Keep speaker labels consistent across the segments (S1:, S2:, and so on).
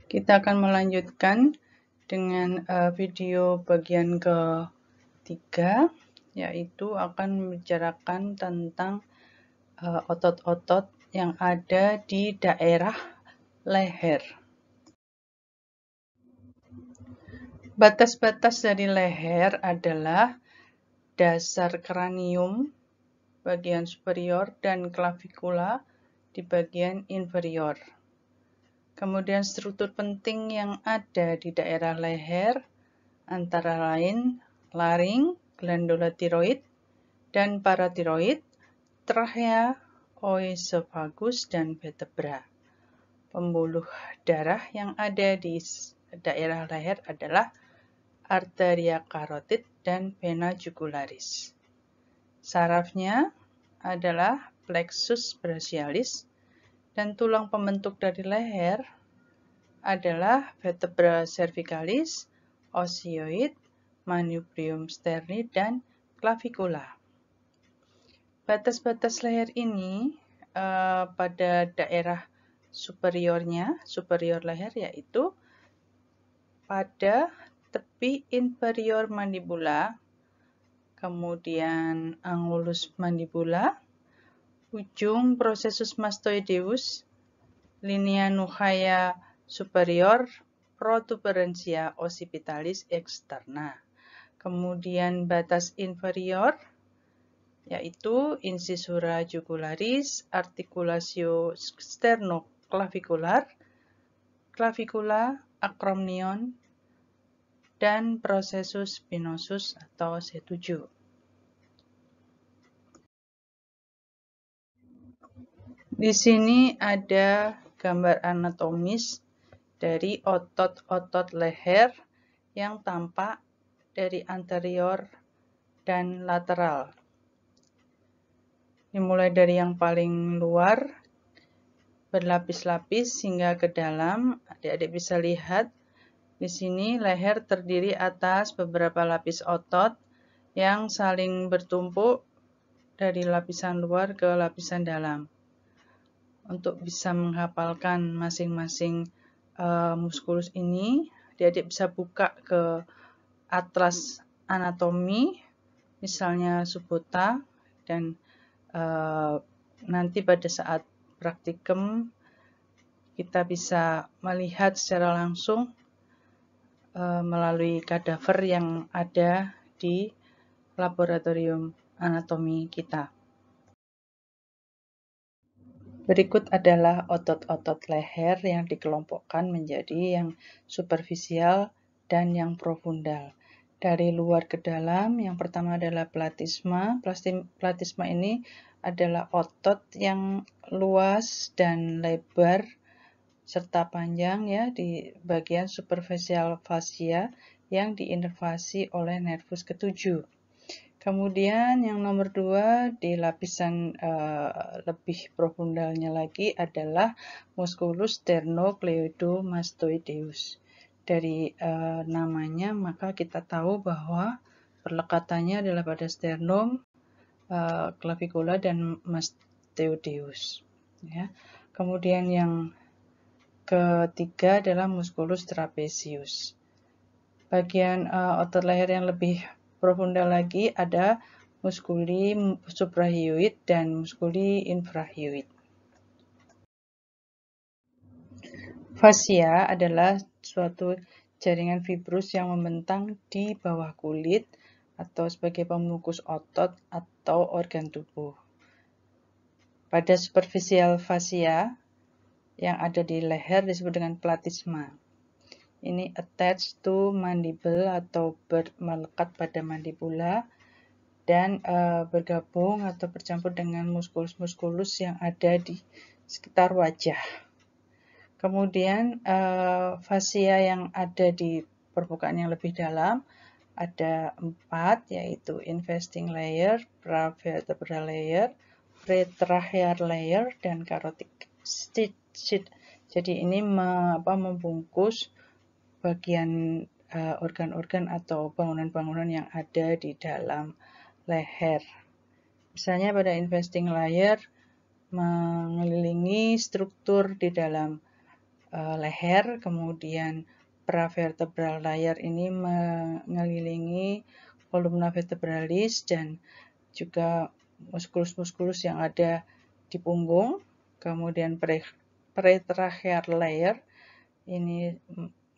S1: Kita akan melanjutkan dengan video bagian ketiga, yaitu akan membicarakan tentang otot-otot yang ada di daerah leher. Batas-batas dari leher adalah dasar kranium bagian superior dan klavikula di bagian inferior. Kemudian struktur penting yang ada di daerah leher antara lain laring, glandula tiroid, dan paratiroid, trachea, oesophagus, dan vertebra. Pembuluh darah yang ada di daerah leher adalah arteria carotid dan vena jugularis. Sarafnya adalah plexus brachialis, dan tulang pembentuk dari leher adalah vertebra cervicalis, osioid, manubrium sterni, dan clavicula. Batas-batas leher ini pada daerah superior leher, yaitu pada tepi inferior mandibula, kemudian angulus mandibula, ujung processus mastoideus, linea nuchaya superior, protuberansia occipitalis externa. Kemudian batas inferior, yaitu incisura jugularis, articulatio sternoclavicular, clavicula, acromnion, dan processus spinosus atau C7. Di sini ada gambar anatomis dari otot-otot leher yang tampak dari anterior dan lateral. Dimulai dari yang paling luar, berlapis-lapis hingga ke dalam. Adik-adik bisa lihat di sini leher terdiri atas beberapa lapis otot yang saling bertumpuk dari lapisan luar ke lapisan dalam. Untuk bisa menghafalkan masing-masing muskulus ini, adik-adik bisa buka ke atlas anatomi, misalnya Subota, dan nanti pada saat praktikum kita bisa melihat secara langsung melalui kadaver yang ada di laboratorium anatomi kita. Berikut adalah otot-otot leher yang dikelompokkan menjadi yang superficial dan yang profundal. Dari luar ke dalam, yang pertama adalah platisma. Platisma ini adalah otot yang luas dan lebar serta panjang ya di bagian superficial fascia yang diinervasi oleh nervus ketujuh. Kemudian yang nomor 2 di lapisan lebih profundalnya lagi adalah musculus sternocleidomastoideus. Dari namanya maka kita tahu bahwa perlekatannya adalah pada sternum, clavicula, dan mastoideus. Ya. Kemudian yang ketiga adalah musculus trapezius. Bagian otot leher yang lebih profundal lagi ada muskuli suprahyoid dan muskuli infrahyoid. Fascia adalah suatu jaringan fibrus yang membentang di bawah kulit atau sebagai pembungkus otot atau organ tubuh. Pada superficial fascia yang ada di leher disebut dengan platisma. Ini attached to mandible atau melekat pada mandibula dan bergabung atau bercampur dengan muskulus-muskulus yang ada di sekitar wajah. Kemudian fascia yang ada di permukaan yang lebih dalam ada 4, yaitu investing layer, pravertebral layer, pretracheal layer, dan carotid sheath. Jadi ini membungkus bagian organ-organ atau bangunan-bangunan yang ada di dalam leher. Misalnya pada investing layer mengelilingi struktur di dalam leher, kemudian pravertebral layer ini mengelilingi kolumna vertebralis dan juga muskulus-muskulus yang ada di punggung. Kemudian pretracheal layer ini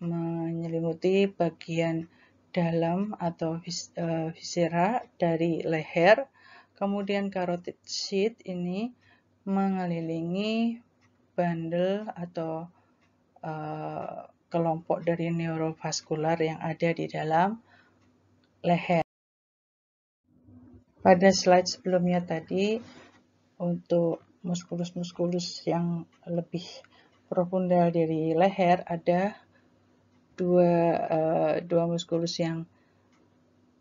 S1: menyelimuti bagian dalam atau viscera dari leher. Kemudian carotid sheath ini mengelilingi bandel atau kelompok dari neurovaskular yang ada di dalam leher. Pada slide sebelumnya tadi, untuk muskulus-muskulus yang lebih profunda dari leher, ada dua muskulus yang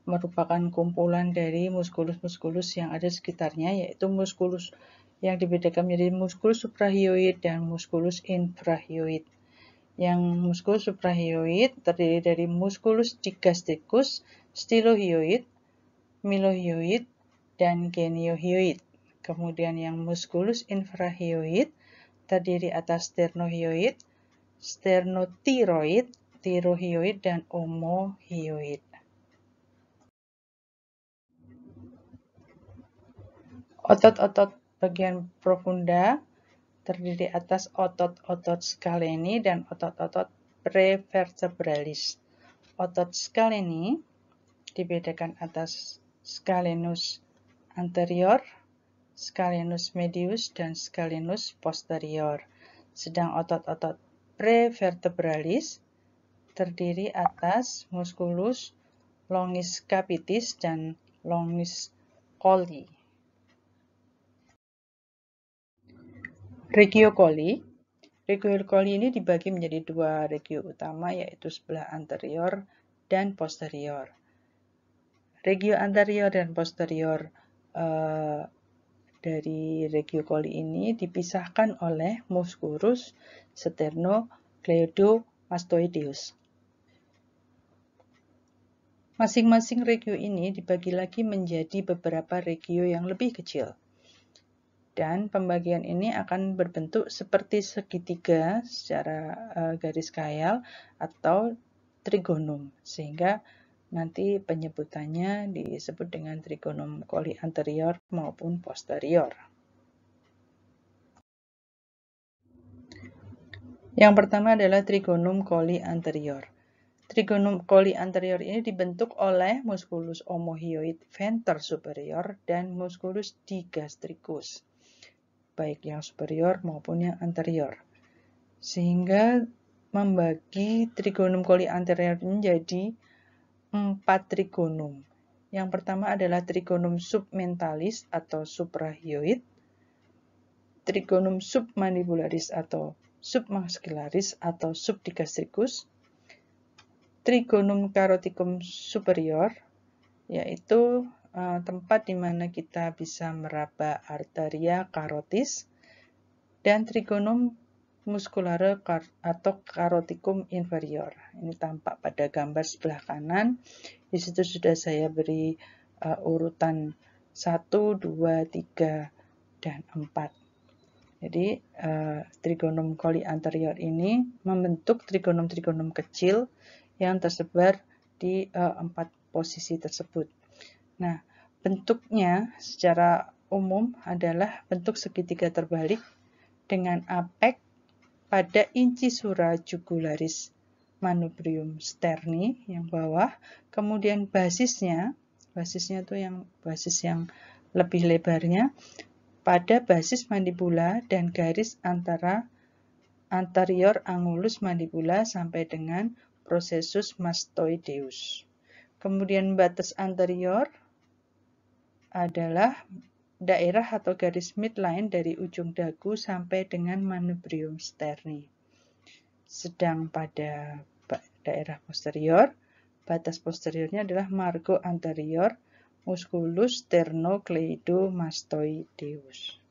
S1: merupakan kumpulan dari muskulus-muskulus yang ada sekitarnya, yaitu muskulus yang dibedakan menjadi muskulus suprahyoid dan muskulus infrahyoid. Yang muskulus suprahyoid terdiri dari muskulus digastricus, stylohyoid, mylohyoid, dan geniohyoid. Kemudian yang muskulus infrahyoid terdiri atas sternohyoid, sternothyroid, thyrohyoid, dan omohyoid. Otot-otot bagian profunda terdiri atas otot-otot scaleni dan otot-otot prevertebralis. Otot scaleni dibedakan atas scalenus anterior, scalenus medius, dan scalenus posterior. Sedang otot-otot prevertebralis terdiri atas musculus longus capitis dan longus coli. Regio coli ini dibagi menjadi dua regio utama, yaitu sebelah anterior dan posterior. Regio anterior dan posterior dari regio coli ini dipisahkan oleh musculus sternocleidomastoideus. Masing-masing regio ini dibagi lagi menjadi beberapa regio yang lebih kecil. Dan pembagian ini akan berbentuk seperti segitiga secara garis khayal atau trigonum, sehingga nanti penyebutannya disebut dengan trigonum coli anterior maupun posterior. Yang pertama adalah trigonum coli anterior. Trigonum coli anterior ini dibentuk oleh musculus omohyoid venter superior dan musculus digastricus, baik yang superior maupun yang anterior. Sehingga membagi trigonum coli anterior menjadi 4 trigonum. Yang pertama adalah trigonum submentalis atau suprahyoid, trigonum submandibularis atau submaxillarius atau subdigastricus, trigonum caroticum superior, yaitu tempat di mana kita bisa meraba arteria carotis, dan trigonum musculare atau caroticum inferior. Ini tampak pada gambar sebelah kanan. Di situ sudah saya beri urutan 1, 2, 3, dan 4. Jadi trigonum coli anterior ini membentuk trigonum-trigonum kecil yang tersebar di 4 posisi tersebut. Nah, bentuknya secara umum adalah bentuk segitiga terbalik dengan apek pada incisura jugularis manubrium sterni yang bawah, kemudian basisnya itu yang basis yang lebih lebarnya pada basis mandibula dan garis antara anterior angulus mandibula sampai dengan processus mastoideus. Kemudian batas anterior adalah daerah atau garis midline dari ujung dagu sampai dengan manubrium sterni. Sedang pada daerah posterior, batas posteriornya adalah margo anterior musculus sternocleidomastoideus.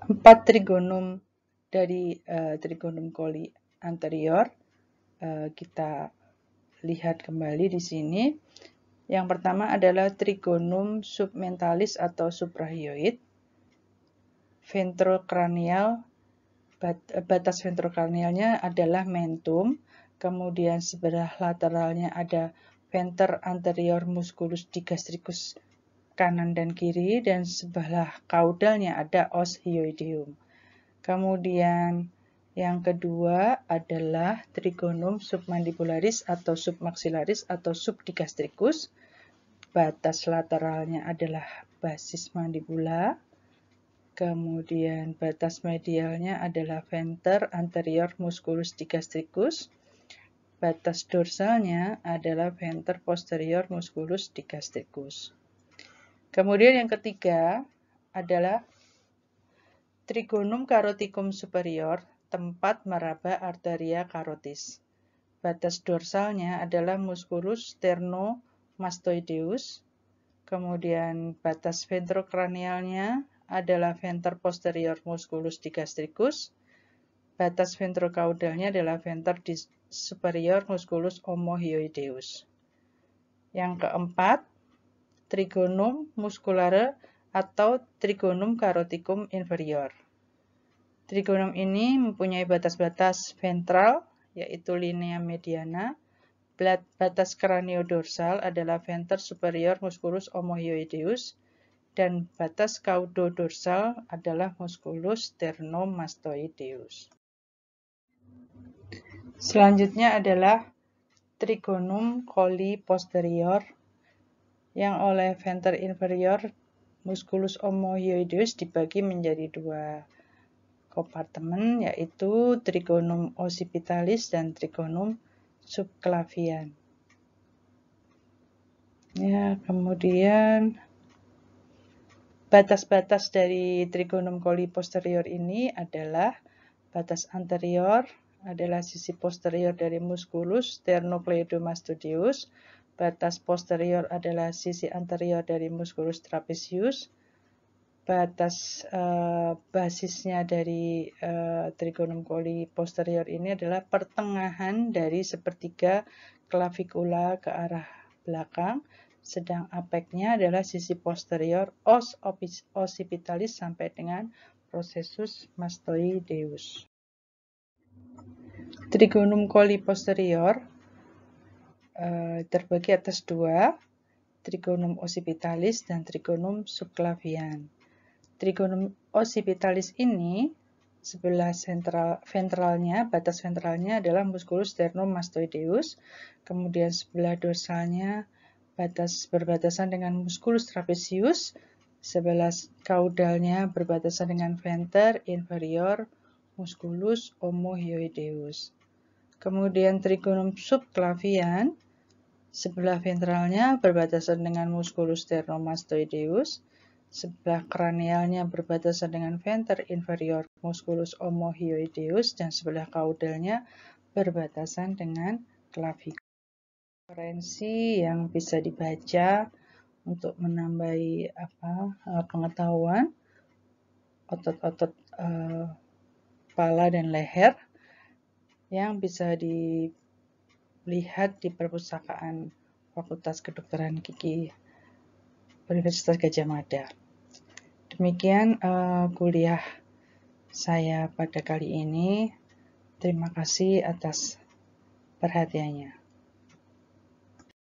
S1: 4 trigonum dari trigonum coli anterior kita lihat kembali di sini. Yang pertama adalah trigonum submentalis atau suprahyoid, ventrocranial batas ventrokranialnya adalah mentum, kemudian sebelah lateralnya ada venter anterior musculus digastricus kanan dan kiri, dan sebelah caudalnya ada os hyoideum. Kemudian yang kedua adalah trigonum submandibularis atau submaxillaris atau subdigastricus. Batas lateralnya adalah basis mandibula. Kemudian batas medialnya adalah venter anterior musculus digastricus. Batas dorsalnya adalah venter posterior musculus digastricus. Kemudian yang ketiga adalah trigonum caroticum superior, tempat meraba arteria carotis. Batas dorsalnya adalah musculus sternomastoideus. Kemudian batas ventrokranialnya adalah venter posterior musculus digastricus. Batas ventrocaudalnya adalah venter superior musculus omohyoideus. Yang keempat, trigonum musculare atau trigonum caroticum inferior. Trigonum ini mempunyai batas-batas ventral, yaitu linea mediana. Batas kraniodorsal adalah venter superior musculus omohyoideus, dan batas caudodorsal adalah musculus sternomastoideus. Selanjutnya adalah trigonum coli posterior, yang oleh venter inferior musculus omohyoideus dibagi menjadi dua kompartemen, yaitu trigonum occipitalis dan trigonum subclavian. Ya, kemudian batas-batas dari trigonum coli posterior ini adalah batas anterior adalah sisi posterior dari musculus sternocleidomastoideus, batas posterior adalah sisi anterior dari musculus trapezius, batas basisnya dari trigonum coli posterior ini adalah pertengahan dari sepertiga clavikula ke arah belakang, sedang apeknya adalah sisi posterior os occipitalis sampai dengan processus mastoideus. Trigonum coli posterior terbagi atas dua, trigonum occipitalis dan trigonum subclavian. Trigonum occipitalis ini sebelah ventralnya, batas ventralnya adalah musculus sternomastoideus, kemudian sebelah dorsalnya berbatasan dengan musculus trapezius, sebelah caudalnya berbatasan dengan venter inferior musculus omohyoideus. Kemudian trigonum subclavian, sebelah ventralnya berbatasan dengan musculus sternomastoideus, sebelah kranialnya berbatasan dengan venter inferior musculus omohyoideus, dan sebelah caudalnya berbatasan dengan clavicle. Referensi yang bisa dibaca untuk menambahi pengetahuan otot-otot kepala dan leher yang bisa dilihat di perpustakaan Fakultas Kedokteran Gigi Universitas Gadjah Mada. Demikian kuliah saya pada kali ini. Terima kasih atas perhatiannya.